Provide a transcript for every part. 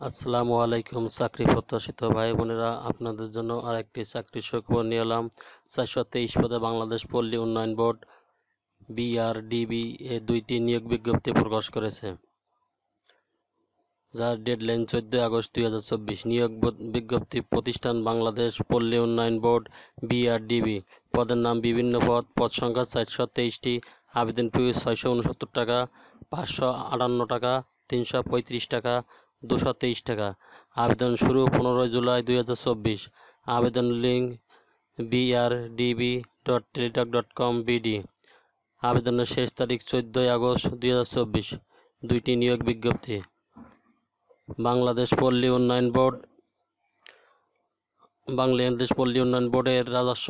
আসসালামু আলাইকুম চাকরি প্রত্যাশিত ভাই বোনেরা, আপনাদের জন্য আরেকটি চাকরির সুখবর নিয়ে এলাম। 423 পদে বাংলাদেশ পল্লী উন্নয়ন বোর্ড বিআরডিবি এ 2টি নিয়োগ বিজ্ঞপ্তি প্রকাশ করেছে, যার ডেডলাইন 14 আগস্ট 2024। নিয়োগ বিজ্ঞপ্তি প্রতিষ্ঠান বাংলাদেশ পল্লী উন্নয়ন বোর্ড বিআরডিবি। পদের নাম বিভিন্ন পদ, পদ সংখ্যা 423টি। আবেদন ফি 669 টাকা, 558 টাকা, 335 টাকা, 223 টাকা। আবেদন শুরু 15 জুলাই 2024। আবেদন লিঙ্ক brdb.teletalk.com/bd। আবেদনের শেষ তারিখ 14 আগস্ট 2024। 2টি নিয়োগ বিজ্ঞপ্তি। বাংলাদেশ পল্লী উন্নয়ন বোর্ডের রাজস্ব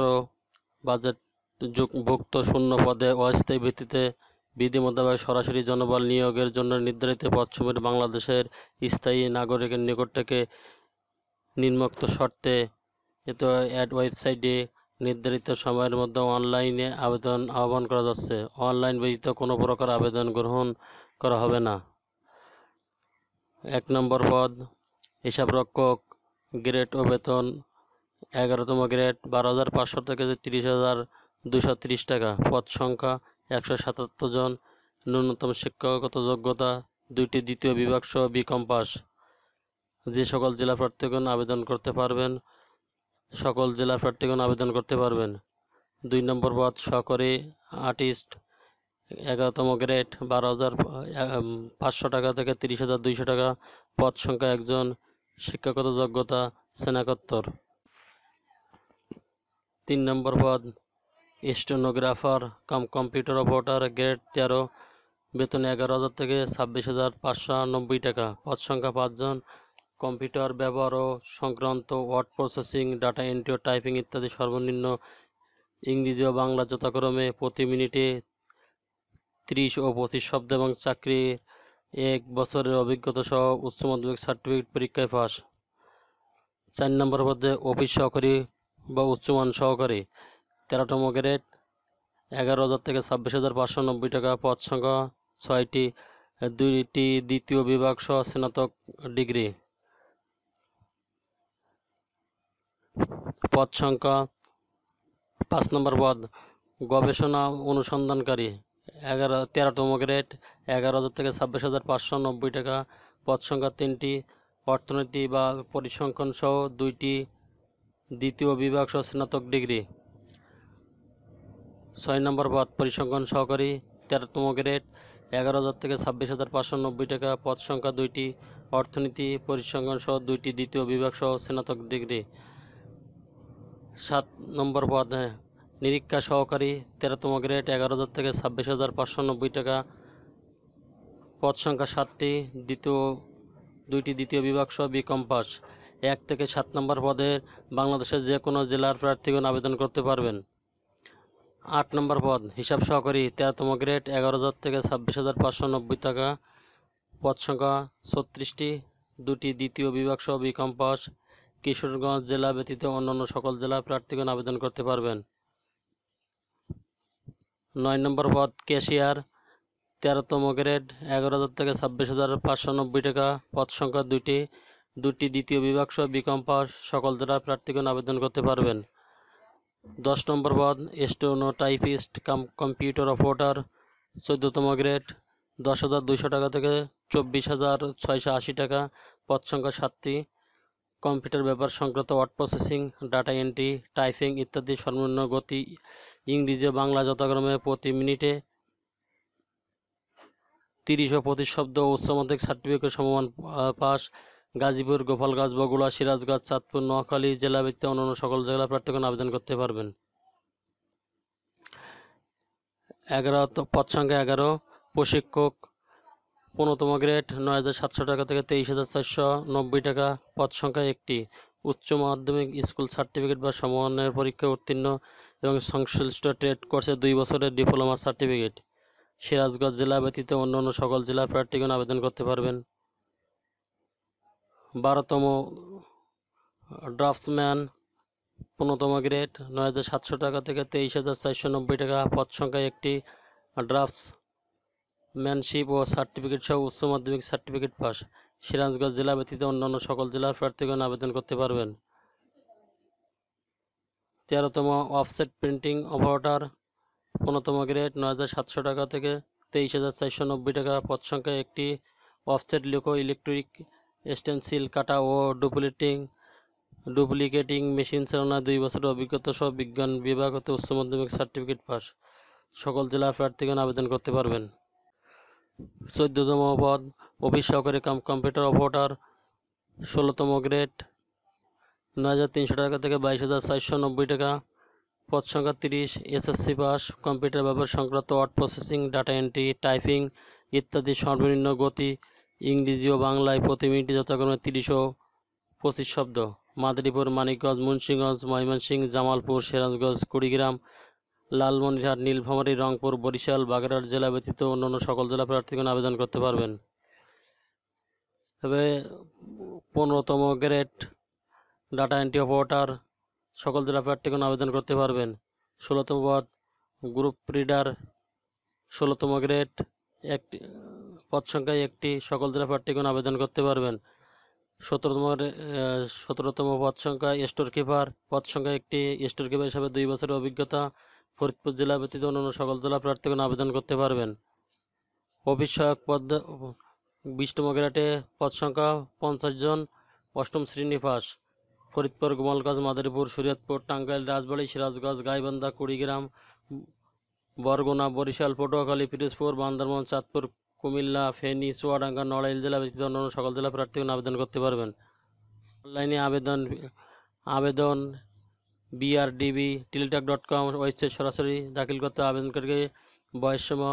বাজেটভুক্ত শূন্য পদে অস্থায়ী ভিত্তিতে বিধি মোতাবেক সরাসরি জনবল নিয়োগের জন্য নির্ধারিত পদসমূহ বাংলাদেশের স্থায়ী নাগরিকের নিকট থেকে নিম্নোক্ত শর্তে ওয়েবসাইটে নির্ধারিত সময়ের মধ্যে অনলাইনে আবেদন আহ্বান করা যাচ্ছে। অনলাইন ব্যতীত কোনো প্রকার আবেদন গ্রহণ করা হবে না। 1 নম্বর পদ হিসাবরক্ষক, গ্রেড ও বেতন 11তম গ্রেড 12,500 থেকে 30,230 টাকা। পদ সংখ্যা 177 জন। ন্যূনতম শিক্ষাগত যোগ্যতা 2টি দ্বিতীয় বিভাগ সহ বিকম পাস। যে সকল জেলা প্রার্থীগণ আবেদন করতে পারবেন, সকল জেলা প্রার্থীগণ আবেদন করতে পারবেন। 2 নম্বর পদ সহকারী আর্টিস্ট 11তম গ্রেড 12,500 টাকা থেকে 30,200 টাকা। পদ সংখ্যা 1 জন। শিক্ষাগত যোগ্যতা স্নাতকোত্তর। 3 নম্বর পদ স্টেনোগ্রাফার কাম কম্পিউটার অপারেটর গ্রেড 13, বেতন 11,000 থেকে 26,590 টাকা। পদ সংখ্যা 5 জন। কম্পিউটার ব্যবহার ও সংক্রান্ত ওয়ার্ড প্রসেসিং, ডাটা এন্ট্রি ও টাইপিং ইত্যাদি সর্বনিম্ন ইংরেজি ও বাংলা যথাক্রমে প্রতি মিনিটে 30 ও 25 শব্দ এবং চাকরির 1 বছরের অভিজ্ঞতা সহ উচ্চ মাধ্যমিক সার্টিফিকেট পরীক্ষায় পাস। 4 নম্বর পদে অফিস সহকারী বা উচ্চমান সহকারী 13তম গ্রেড 11,000 থেকে 26,590 টাকা। পদ সংখ্যা 6টি, 2টি দ্বিতীয় বিভাগ সহ স্নাতক ডিগ্রি। পদ সংখ্যা 5 নম্বর পদ গবেষণা অনুসন্ধানকারী 13তম গ্রেড 11,000 থেকে 26,590 টাকা। পদ সংখ্যা 3টি, অর্থনীতি বা পরিসংখ্যান সহ 2টি দ্বিতীয় বিভাগ সহ স্নাতক ডিগ্রি। 6 নম্বর পদ পরিসংখ্যান সহকারী 13তম গ্রেড 11,000 থেকে 26,590 টাকা। পদ সংখ্যা 2টি, অর্থনীতি পরিসংখ্যান সহ 2টি দ্বিতীয় বিভাগ সহ স্নাতক ডিগ্রি। 7 নম্বর পদ নিরীক্ষা সহকারী 13তম গ্রেড 11,000 থেকে 26,590 টাকা। পদ সংখ্যা 7টি, 2টি দ্বিতীয় বিভাগ সহ বিকম পাস। 1 থেকে 7 নম্বর পদে বাংলাদেশের যে কোনো জেলার প্রার্থীগণ আবেদন করতে পারবেন। 8 নম্বর পদ হিসাব সহকারী 13তম গ্রেড 11,000 থেকে 26,590 টাকা। পদ সংখ্যা 36টি, 2টি দ্বিতীয় বিভাগ সহ বিকম পাস। কিশোরগঞ্জ জেলা ব্যতীত অন্যান্য সকল জেলা প্রার্থীগণ আবেদন করতে পারবেন। 9 নম্বর পদ ক্যাশিয়ার 13তম গ্রেড 11,000 থেকে 26,590 টাকা। পদ সংখ্যা 2টি, 2টি দ্বিতীয় বিভাগ সহ বিকম পাস। সকল জেলার প্রার্থীগণ আবেদন করতে পারবেন। 10 নম্বর পদ স্টেনোটাইপিস্ট কাম কম্পিউটার অপারেটর 14তম গ্রেড 10,200 টাকা থেকে 24,680 টাকা। পদ সংখ্যা 7টি, কম্পিউটার ব্যাপার সংক্রান্ত word processing, data entry, typing ইত্যাদি সর্বনিম্ন গতি ইংরেজি ও বাংলা যথাক্রমে প্রতি মিনিটে 30 ও 25 শব্দ। উচ্চ মাধ্যমিক সার্টিফিকেট সমমান পাস। গাজীপুর, গোপালগঞ্জ, বগুড়া, সিরাজগঞ্জ, চাঁদপুর, নোয়াখালী জেলা ব্যতীত অন্যান্য সকল জেলা প্রার্থীগণ আবেদন করতে পারবেন। 11 পদ সংখ্যা 11 প্রশিক্ষক 15তম গ্রেড 9,700 টাকা থেকে 23,490 টাকা। পদ সংখ্যা 1টি, উচ্চ মাধ্যমিক স্কুল সার্টিফিকেট বা সমমানের পরীক্ষায় উত্তীর্ণ এবং সংশ্লিষ্ট ট্রেড কোর্সে 2 বছরের ডিপ্লোমা সার্টিফিকেট। সিরাজগঞ্জ জেলা ব্যতীত অন্যান্য সকল জেলা প্রার্থীগণ আবেদন করতে পারবেন। 12তম ড্রাফটসম্যান 15তম গ্রেড 9,700 টাকা থেকে 23,490 টাকা। পদ সংখ্যা 1টি, ড্রাফটসম্যানশিপ ও সার্টিফিকেট সহ উচ্চ মাধ্যমিক সার্টিফিকেট পাস। সিরাজগঞ্জ জেলা ব্যতীত অন্যান্য সকল জেলার প্রার্থীগণ আবেদন করতে পারবেন। 13তম অফসেট প্রিন্টিং অপারেটর 15তম গ্রেড ৯,৭০০ টাকা থেকে 23,490 টাকা। পদ সংখ্যা একটি। অফসেট লিখো ইলেকট্রিক স্টেনসিল কাটা ও ডুপ্লিকেটিং মেশিন চালানো 2 বছরের অভিজ্ঞতা সহ বিজ্ঞান বিভাগ হতে উচ্চ মাধ্যমিক সার্টিফিকেট পাস। সকল জেলার প্রার্থীগণ আবেদন করতে পারবেন। 14তম পদ অফিস সহকারী কাম কম্পিউটার অপারেটর 16তম গ্রেড 9,300 টাকা থেকে 22,490 টাকা। পদ সংখ্যা 30। SSC pass. কম্পিউটার ব্যবহার সংক্রান্ত word processing, data entry, typing ইত্যাদি। সর্বনিম্ন গতি ইংরেজি ও বাংলায় প্রতি মিনিটে যথাক্রমে 30 ও 25 শব্দ। মাদারীপুর, মানিকগঞ্জ, মুন্সিগঞ্জ, ময়মনসিংহ, জামালপুর, সিরাজগঞ্জ, কুড়িগ্রাম, লালমনিরহাট, নীলফামারী, রংপুর, বরিশাল, বাগেরহাট জেলা ব্যতীত অন্যান্য সকল জেলা প্রার্থীগণ আবেদন করতে পারবেন। তবে 15তম গ্রেড ডাটা এন্ট্রি অপারেটর সকল জেলা প্রার্থীগণ আবেদন করতে পারবেন। 16তম পদ গ্রুপ রিডার 16তম গ্রেড একটি। পদ সংখ্যা একটি। সকল জেলা প্রার্থীগণ আবেদন করতে পারবেন। 17তম পদ সংখ্যা স্টোর কিপার। পদ সংখ্যা একটি। স্টোর কিপার হিসাবে 2 বছরের অভিজ্ঞতা। ফরিদপুর জেলা ব্যতীত অন্যান্য সকল জেলা প্রার্থীগণ আবেদন করতে পারবেন। অফিস সহায়ক পদ 20তম গ্রেডে পদ সংখ্যা 50 জন। 8ম শ্রেণী পাস। ফরিদপুর, গোপালগঞ্জ, মাদারীপুর, শরীয়তপুর, টাঙ্গাইল, রাজবাড়ী, সিরাজগঞ্জ, গাইবান্ধা, কুড়িগ্রাম, বরগুনা, বরিশাল, পটুয়াখালী, পিরোজপুর, বান্দরবান, চাঁদপুর, কুমিল্লা, ফেনী, চুয়াডাঙ্গা, নড়াইল জেলা ব্যতীত অন্যান্য সকল জেলা প্রার্থীগণ আবেদন করতে পারবেন। অনলাইনে আবেদন brdb.teletalk.com ওয়েবসাইট সরাসরি দাখিল করতে আবেদনকারীকে বয়সসীমা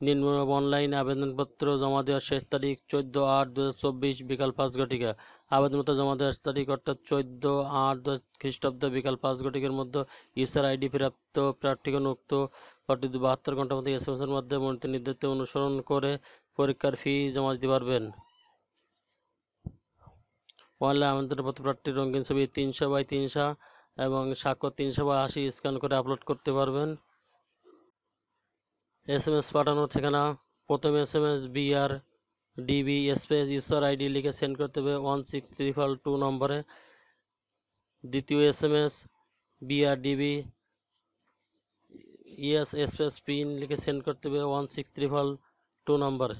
নিম্ন। অনলাইনে আবেদনপত্র জমা দেওয়ার শেষ তারিখ 14/8/2024 বিকাল 5 ঘটিকা। আবেদনপত্র জমা দেওয়ার তারিখ অর্থাৎ 14/8 খ্রিস্টাব্দ বিকাল 5 ঘটিকার মধ্যে ইউজার আইডি প্রাপ্ত প্রার্থীগণ উক্ত পরবর্তী 72 ঘন্টার মধ্যে এসএমএস এর মাধ্যমে মনোনীত নির্দেশিত অনুসরণ করে পরীক্ষার ফি জমা দিতে পারবেন। অনলাইন আবেদনপত্র প্রার্থীর রঙিন ছবি 300x300 এবং স্বাক্ষর 300/80 স্ক্যান করে আপলোড করতে পারবেন। এসএমএস পাঠানোর ঠিকানা: প্রথম SMS BRDB space user ID লিখে সেন্ড করতে হবে 16322 নম্বরে। দ্বিতীয় এসএমএস BRDB স্পেস পিন লিখে সেন্ড করতে হবে 16322 নম্বরে।